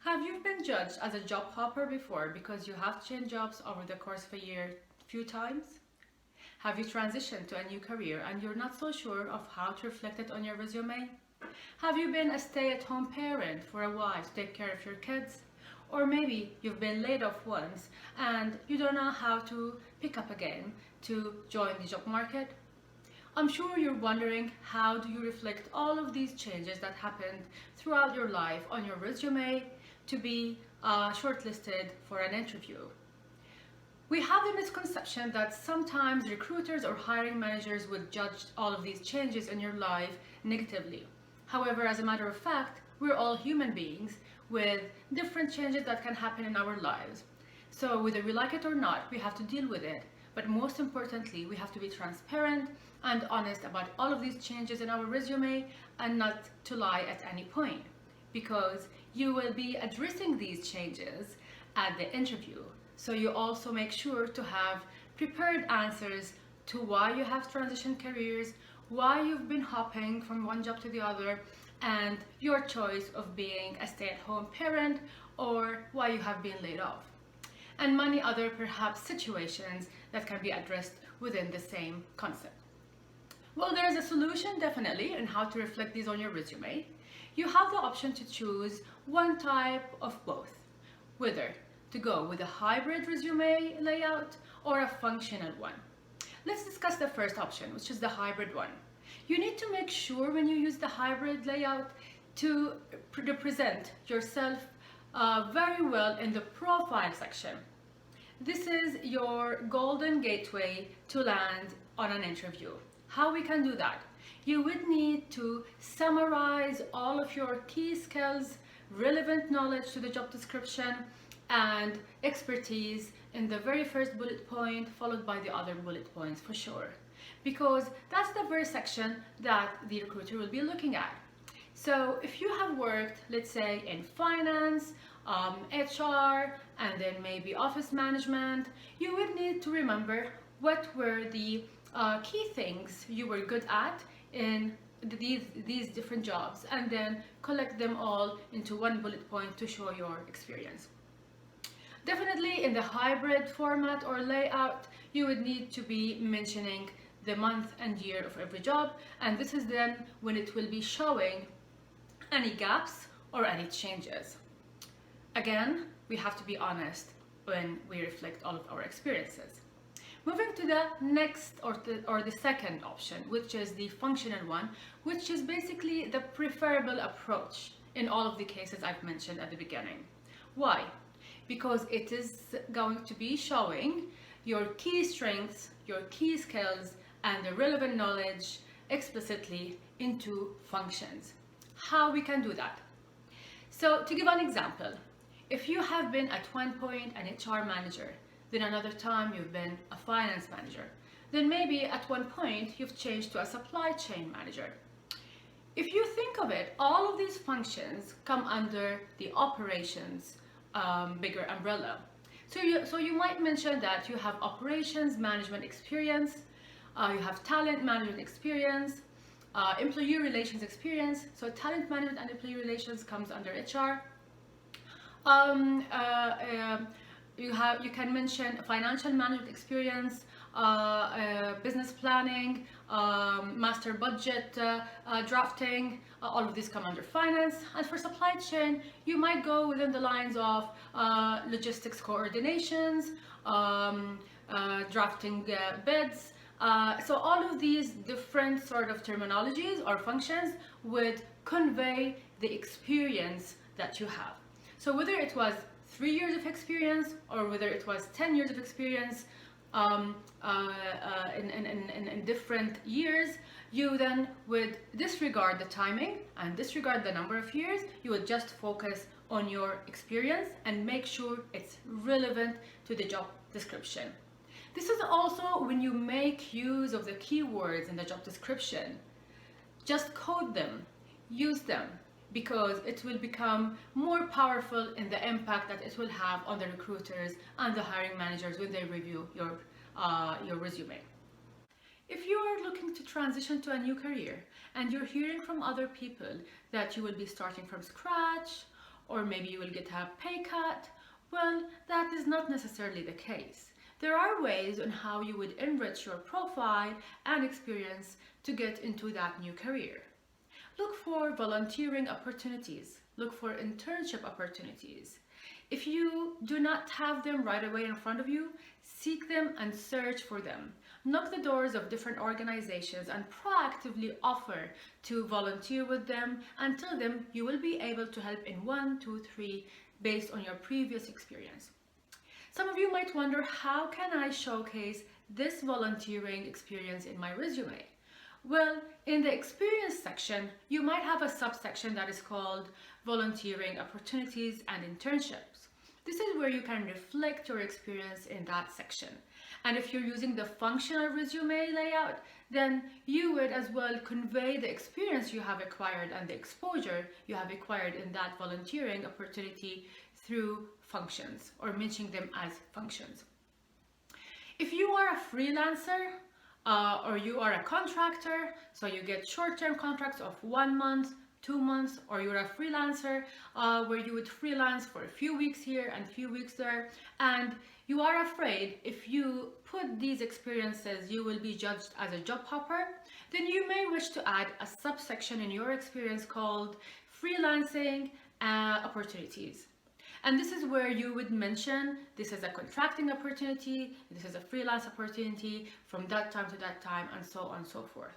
Have you been judged as a job hopper before because you have changed jobs over the course of a year few times? Have you transitioned to a new career and you're not so sure of how to reflect it on your resume? Have you been a stay-at-home parent for a while to take care of your kids? Or maybe you've been laid off once and you don't know how to pick up again to join the job market? I'm sure you're wondering, how do you reflect all of these changes that happened throughout your life on your resume to be shortlisted for an interview? We have the misconception that sometimes recruiters or hiring managers would judge all of these changes in your life negatively. However, as a matter of fact, we're all human beings with different changes that can happen in our lives. So whether we like it or not, we have to deal with it. But most importantly, we have to be transparent and honest about all of these changes in our resume and not to lie at any point, because you will be addressing these changes at the interview. So you also make sure to have prepared answers to why you have transitioned careers, why you've been hopping from one job to the other, and your choice of being a stay-at-home parent or why you have been laid off, and many other perhaps situations that can be addressed within the same concept. Well, there's a solution definitely in how to reflect these on your resume. You have the option to choose one type of both, whether to go with a hybrid resume layout or a functional one. Let's discuss the first option, which is the hybrid one. You need to make sure when you use the hybrid layout to represent yourself very well in the profile section. This is your golden gateway to land on an interview. How we can do that? You would need to summarize all of your key skills, relevant knowledge to the job description, and expertise in the very first bullet point, followed by the other bullet points for sure, because that's the very section that the recruiter will be looking at. So if you have worked, let's say, in finance, HR, and then maybe office management, you would need to remember what were the key things you were good at in these different jobs, and then collect them all into one bullet point to show your experience. Definitely in the hybrid format or layout, you would need to be mentioning the month and year of every job, and this is then when it will be showing any gaps or any changes. Again, we have to be honest when we reflect all of our experiences. Moving to the next or the second option, which is the functional one, which is basically the preferable approach in all of the cases I've mentioned at the beginning. Why? Because it is going to be showing your key strengths, your key skills, and the relevant knowledge explicitly into functions. How we can do that? So to give an example, if you have been at one point an HR manager, then another time you've been a finance manager, then maybe at one point you've changed to a supply chain manager. If you think of it, all of these functions come under the operations bigger umbrella. So you might mention that you have operations management experience, you have talent management experience, employee relations experience. So talent management and employee relations comes under HR. You can mention financial management experience, business planning, master budget drafting. All of these come under finance. And for supply chain, you might go within the lines of logistics coordinations, drafting bids. So all of these different sort of terminologies or functions would convey the experience that you have. So whether it was 3 years of experience or whether it was 10 years of experience in different years, you then would disregard the timing and disregard the number of years. You would just focus on your experience and make sure it's relevant to the job description. This is also when you make use of the keywords in the job description. Just code them, use them, because it will become more powerful in the impact that it will have on the recruiters and the hiring managers when they review your resume. If you are looking to transition to a new career and you're hearing from other people that you will be starting from scratch, or maybe you will get a pay cut. Well, that is not necessarily the case. There are ways on how you would enrich your profile and experience to get into that new career. Look for volunteering opportunities. Look for internship opportunities. If you do not have them right away in front of you, seek them and search for them. Knock the doors of different organizations and proactively offer to volunteer with them and tell them you will be able to help in 1, 2, 3 based on your previous experience. Some of you might wonder, how can I showcase this volunteering experience in my resume? Well, in the experience section, you might have a subsection that is called volunteering opportunities and internships. This is where you can reflect your experience in that section. And if you're using the functional resume layout, then you would as well convey the experience you have acquired and the exposure you have acquired in that volunteering opportunity through functions, or mentioning them as functions. If you are a freelancer or you are a contractor, so you get short-term contracts of 1 month, 2 months, or you're a freelancer where you would freelance for a few weeks here and a few weeks there, and you are afraid if you put these experiences you will be judged as a job hopper, then you may wish to add a subsection in your experience called freelancing opportunities. And this is where you would mention this is a contracting opportunity, this is a freelance opportunity from that time to that time, and so on and so forth.